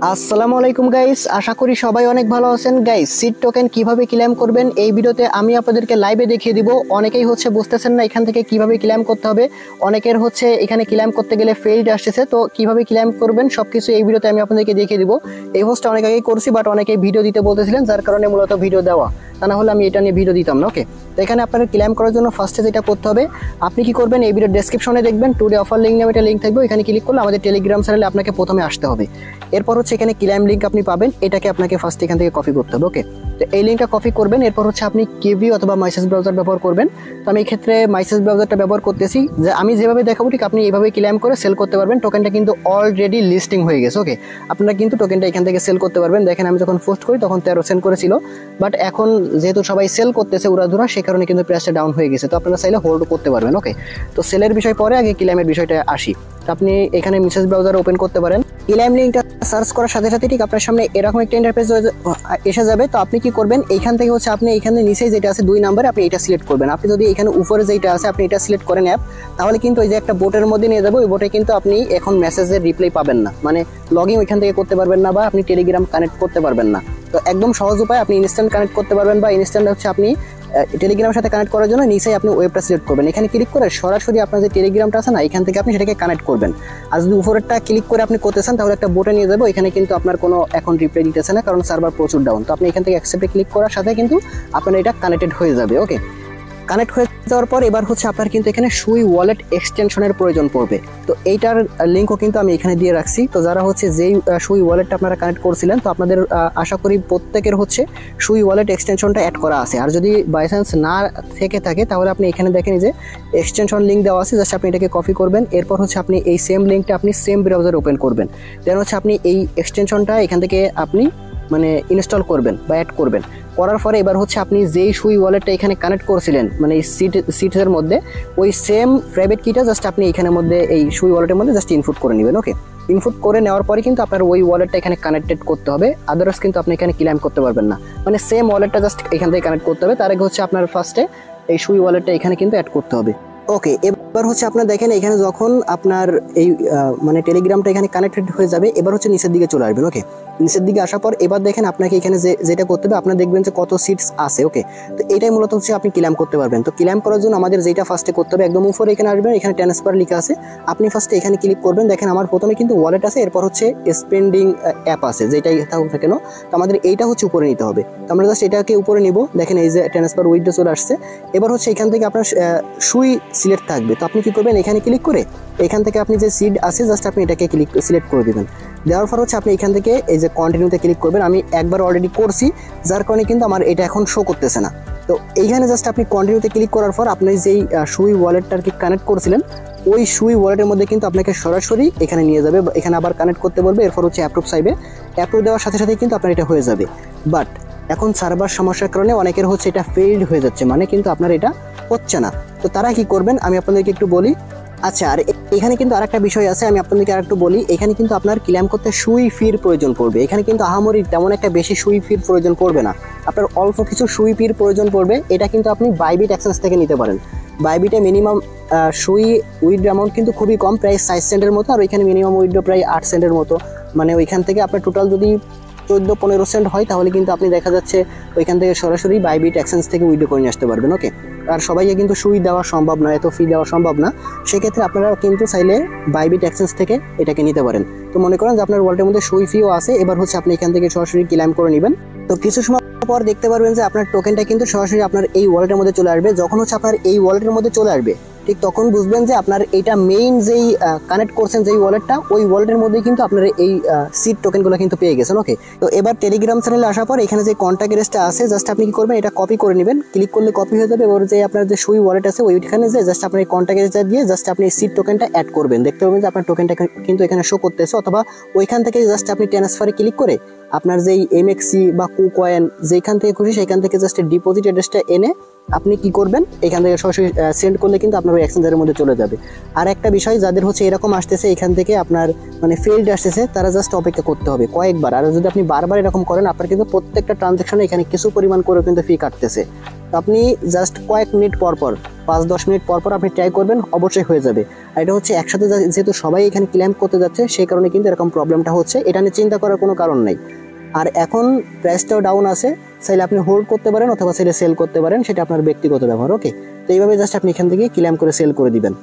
আসসালামু আলাইকুম গাইস, আশা করি সবাই অনেক ভালো আছেন। গাইস, সিড টোকেন কিভাবে ক্লেম করবেন এই ভিডিওতে আমি আপনাদেরকে লাইভে দেখিয়ে দিব। অনেকেই বুঝতেছেন না এখান থেকে কিভাবে ক্লেম করতে হবে, অনেকের এখানে ক্লেম করতে গেলে ফেইল্ড আসতেছে। তো কিভাবে ক্লেম করবেন সবকিছু এই ভিডিওতে আমি আপনাদেরকে দেখিয়ে দিব। এই হোস্টটা অনেক আগেই করছি, বাট অনেকেই ভিডিও দিতে বলতেছিলেন, যার কারণে মূলত ভিডিও দেওয়া, তা না হলে আমি এটা নিয়ে ভিডিও দিতাম না। ওকে, তো এখানে আপনার ক্লেম করার জন্য ফার্স্টে যেটা করতে হবে, আপনি কি করবেন, এই ভিডিও ডেসক্রিপশনে দেখবেন টুডে অফার লিঙ্ক নামে একটা লিঙ্ক থাকবে, এখানে ক্লিক করলে আমাদের টেলিগ্রাম চ্যানেলে আপনাকে প্রথমে আসতে হবে। এরপর এখানে ক্লেম লিঙ্ক আপনি পাবেন, এটাকে আপনাকে ফার্স্ট এখান থেকে কপি করতে হবে। ওকে, তো এই লিঙ্কটা কপি করবেন। এরপর আপনি কিভি অথবা মাইসেস ব্রাউজার ব্যবহার করবেন। তো আমি এই ক্ষেত্রে মাইসেস ব্রাউজারটা ব্যবহার করতেছি। যে আমি যেভাবে দেখাবো ঠিক আপনি এইভাবে ক্লেম করে সেল করতে পারবেন। টোকেনটা কিন্তু অলরেডি লিস্টিং হয়ে গেছে। ওকে, আপনারা কিন্তু টোকেনটা এখান থেকে সেল করতে পারবেন। দেখেন আমি যখন পোস্ট করি তখন 13 সেন্ট করেছিল, বাট এখন যেহেতু সবাই সেল করতেছে উড়াধুরা, সে কারণে কিন্তু প্রাইসটা ডাউন হয়ে গেছে। তো আপনারা চাইলে হোল্ড করতে পারবেন। ওকে, তো সেলের বিষয় পরে, আগে ক্লেমের বিষয়টা আসি। তো আপনি এখানে মেসেজ ব্রাউজার ওপেন করতে পারেন। ক্লেম লিঙ্কটা সার্চ করার সাথে সাথে ঠিক আপনার সামনে এরকম একটা ইন্টারফেস এসে যাবে। তো আপনি কি করবেন, এইখান থেকে আপনি এখানে নিচে যেটা আছে 2 নম্বরে আপনি এটা সিলেক্ট করবেন। আপনি যদি এখানে উপরে যেটা আছে আপনি এটা সিলেক্ট করেন অ্যাপ, তাহলে কিন্তু ওই যে একটা বোটের মধ্যে নিয়ে যাবো, ওই বোটে কিন্তু আপনি এখন মেসেজের রিপ্লাই পাবেন না, মানে লগ ইন ওইখান থেকে করতে পারবেন না, বা আপনি টেলিগ্রাম কানেক্ট করতে পারবেন না। তো একদম সহজ উপায়, আপনি ইনস্ট্যান্ট কানেক্ট করতে পারবেন, বা ইনস্ট্যান্ট আপনি টেলিগ্রামের সাথে কানেক্ট করার জন্য নিচেই আপনি ওয়েবটা সিলেক্ট করবেন। এখানে ক্লিক করে সরাসরি আপনার যে টেলিগ্রামটা আছে না, এখান থেকে আপনি সেটাকে কানেক্ট করবেন। আর যদি উপরেরটা ক্লিক করে আপনি করতে চান তাহলে একটা বোটে নিয়ে যাবো, এখানে কিন্তু আপনার কোনো এখন রিপ্লাই দিতেছে না, কারণ সার্ভার প্রচুর ডাউন। তো আপনি এখান থেকে অ্যাকসেপ্টে ক্লিক করার সাথে কিন্তু আপনার এটা কানেক্টেড হয়ে যাবে। ওকে, কানেক্ট হয়ে যাওয়ার পর এবার আপনার কিন্তু এখানে সুই ওয়ালেট এক্সটেনশনের প্রয়োজন পড়বে। তো এইটার লিঙ্কও কিন্তু আমি এখানে দিয়ে রাখছি। তো যারা যেই সুই ওয়ালেটটা আপনারা কানেক্ট করছিলেন, তো আপনাদের আশা করি প্রত্যেকের সুই ওয়ালেট এক্সটেনশনটা অ্যাড করা আছে। আর যদি বাই চান্স না থেকে থাকে তাহলে আপনি এখানে দেখেন যে এক্সটেনশন লিঙ্ক দেওয়া আছে, জাস্ট আপনি এটাকে কপি করবেন। এরপর আপনি এই সেম লিঙ্কটা আপনি সেম ব্রাউজার ওপেন করবেন। দেন আপনি এই এক্সটেনশনটা এখান থেকে আপনি মানে ইনস্টল করবেন বা অ্যাড করবেন। করার পরে এবার আপনি যেই সুই ওয়ালেটটা এখানে কানেক্ট করেছিলেন, মানে এই সিটের মধ্যে ওই সেম প্রাইভেট কিটা জাস্ট আপনি এখানের মধ্যে এই সুই ওয়ালেটের মধ্যে জাস্ট ইনপুট করে নেবেন। ওকে, ইনপুট করে নেওয়ার পরে কিন্তু আপনার ওই ওয়ালেটটা এখানে কানেক্টেড করতে হবে, আদারওয়াইজ কিন্তু আপনি এখানে ক্লেম করতে পারবেন না। মানে সেম ওয়ালেটটা জাস্ট এখান থেকে কানেক্ট করতে হবে, তার আগে আপনার ফার্স্টে এই সুই ওয়ালেটটা এখানে কিন্তু অ্যাড করতে হবে। ওকে, এবার আপনার দেখেন এখানে যখন আপনার এই মানে টেলিগ্রামটা এখানে কানেক্টেড হয়ে যাবে, এবার নিচের দিকে চলে আসবেন। ওকে, নিচের দিকে আসার পর এবার দেখেন আপনাকে এখানে যেটা করতে হবে, আপনার দেখবেন যে কত সিটস আছে। ওকে, তো এটাই মূলত আপনি ক্লেম করতে পারবেন। তো ক্লেম করার জন্য আমাদের যেটা ফার্স্টে করতে হবে, একদম উপরে এখানে আসবেন, এখানে ট্রান্সফার লেখা আছে, আপনি ফার্স্টে এখানে ক্লিক করবেন। দেখেন আমার প্রথমে কিন্তু ওয়ালেট আছে, এরপর স্পেন্ডিং অ্যাপ আছে, যেটাই থাকুক না কেন। তো আমাদের এইটা উপরে নিতে হবে। তো আমরা জাস্ট এটাকে উপরে নিব। দেখেন এই যে ট্রান্সফার উইথড্র চলে আসছে। এবার এখান থেকে আপনার সুই সিলেক্ট থাকবে। তো আপনি কি করবেন, এখানে ক্লিক করে এখান থেকে আপনি যে সিড আছে জাস্ট আপনি এটাকে সিলেক্ট করে দিবেন। দেওয়ার পর আপনি এখান থেকে এই যে কন্টিনিউতে ক্লিক করবেন। আমি একবার অলরেডি করছি, যার কারণে কিন্তু আমার এটা এখন শো করতেছে না। তো এইখানে জাস্ট আপনি কন্টিনিউতে ক্লিক করার পর আপনি যেই সুই ওয়ালেটটাকে কানেক্ট করেছিলেন, ওই সুই ওয়ালেটের মধ্যে কিন্তু আপনাকে সরাসরি এখানে নিয়ে যাবে, এখানে আবার কানেক্ট করতে বলবে। এরপর অ্যাপ্রুভ চাইবে, অ্যাপ্রুভ দেওয়ার সাথে সাথে কিন্তু আপনার এটা হয়ে যাবে। বাট এখন সার্ভার সমস্যার কারণে অনেকের এটা ফেইল্ড হয়ে যাচ্ছে, মানে কিন্তু আপনার এটা হচ্ছে না। তো তারা কি করবেন আমি আপনাদেরকে একটু বলি। আচ্ছা, আর এখানে কিন্তু আরেকটা বিষয় আছে, আমি আপনাদেরকে আরেকটু বলি। এখানে কিন্তু আপনার ক্লেম করতে সুই ফির প্রয়োজন পড়বে। এখানে কিন্তু আহামরি তেমন একটা বেশি সুই ফির প্রয়োজন পড়বে না, আপনার অল্প কিছু সুই ফির প্রয়োজন পড়বে। এটা কিন্তু আপনি বাইবিট এক্সচেঞ্জ থেকে নিতে পারেন। বাইবিটে মিনিমাম সুই উইথড্র অ্যামাউন্ট কিন্তু খুবই কম, প্রায় 60 সেন্টের মতো, আর ওইখানে মিনিমাম উইথড্র প্রায় 8 সেন্টের মতো। মানে ওইখান থেকে আপনার টোটাল যদি 14-15 সেন্ট হয়, তাহলে কিন্তু আপনি দেখা যাচ্ছে ওইখান থেকে সরাসরি বাইবিট এক্সচেঞ্জ থেকে উইথড্র করে নিয়ে আসতে পারবেন। ওকে, আর সবাইকে কিন্তু সুই দেওয়া সম্ভব না, এত ফি দেওয়া সম্ভব না। সেক্ষেত্রে আপনারা কিন্তু চাইলে বাইবিট এক্সচেঞ্জ থেকে এটাকে নিতে পারেন। তো মনে করেন যে আপনার ওয়ালেটের মধ্যে সুই ফিও আছে, এবার আপনি এখান থেকে সরাসরি ক্লেম করে নেবেন। তো কিছু সময় পর দেখতে পারবেন যে আপনার টোকেনটা কিন্তু সরাসরি আপনার এই ওয়ালেটের মধ্যে চলে আসবে। যখন আপনার এই ওয়ালেটের মধ্যে চলে আসবে, ঠিক তখন বুঝবেন যে আপনার এইটা মেইন যেই কানেক্ট করছেন যেই ওয়ালেটটা, ওই ওয়ালেটের মধ্যে কিন্তু আপনার এই সিড টোকেনগুলো কিন্তু পেয়ে গেছেন। ওকে, তো এবার টেলিগ্রাম চ্যানেলে আসার পর এখানে যে কন্ট্যাক্ট এড্রেসটা আছে জাস্ট আপনি কি করবেন, এটা কপি করে নেবেন। ক্লিক করলে কপি হয়ে যাবে। এবার যে আপনার যে সুই ওয়ালেট আছে ওইখানে যে জাস্ট আপনার কন্ট্যাক্ট এড্রেসটা দিয়ে জাস্ট আপনি সিড টোকেনটা অ্যাড করবেন। দেখতে পাবেন যে আপনার টোকেনটা কিন্তু এখানে শো করতেছে, অথবা ওইখান থেকে জাস্ট আপনি ট্রান্সফারে ক্লিক করে আপনার যেই এমএক্সি বা কুকয়েন যেখান থেকে খুশি সেখান থেকে জাস্ট ডিপোজিট অ্যাড্রেসটা এনে আপনি কি করবেন, এখান থেকে সরাসরি সেন্ড করলে কিন্তু আপনার ওই এক্সচেঞ্জের মধ্যে চলে যাবে। আর একটা বিষয়, যাদের এরকম আসতেছে এখান থেকে আপনার মানে ফেইল্ড আসতেছে, তারা জাস্ট অপেক্ষা করতে হবে কয়েকবার। আর যদি আপনি বারবার এরকম করেন, আপনার কিন্তু প্রত্যেকটা ট্রানজ্যাকশনে এখানে কিছু পরিমাণ করে কিন্তু ফি কাটতেছে। তো আপনি জাস্ট কয়েক মিনিট পর পর 5-10 মিনিট পর পর আপনি ট্রাই করবেন, অবশ্যই হয়ে যাবে। আর এটা হচ্ছে একসাথে যেহেতু সবাই এখানে ক্লেম করতে যাচ্ছে সেই কারণে কিন্তু এরকম প্রবলেমটা হচ্ছে, এটা নিয়ে চিন্তা করার কোনো কারণ নেই। আর এখন প্রাইসটাও ডাউন আছে, চাইলে আপনি হোল্ড করতে পারেন অথবা চাইলে সেল করতে পারেন, সেটা আপনার ব্যক্তিগত ব্যাপার। ওকে, তো এইভাবে জাস্ট আপনি এখান থেকে ক্লেম করে সেল করে দিবেন।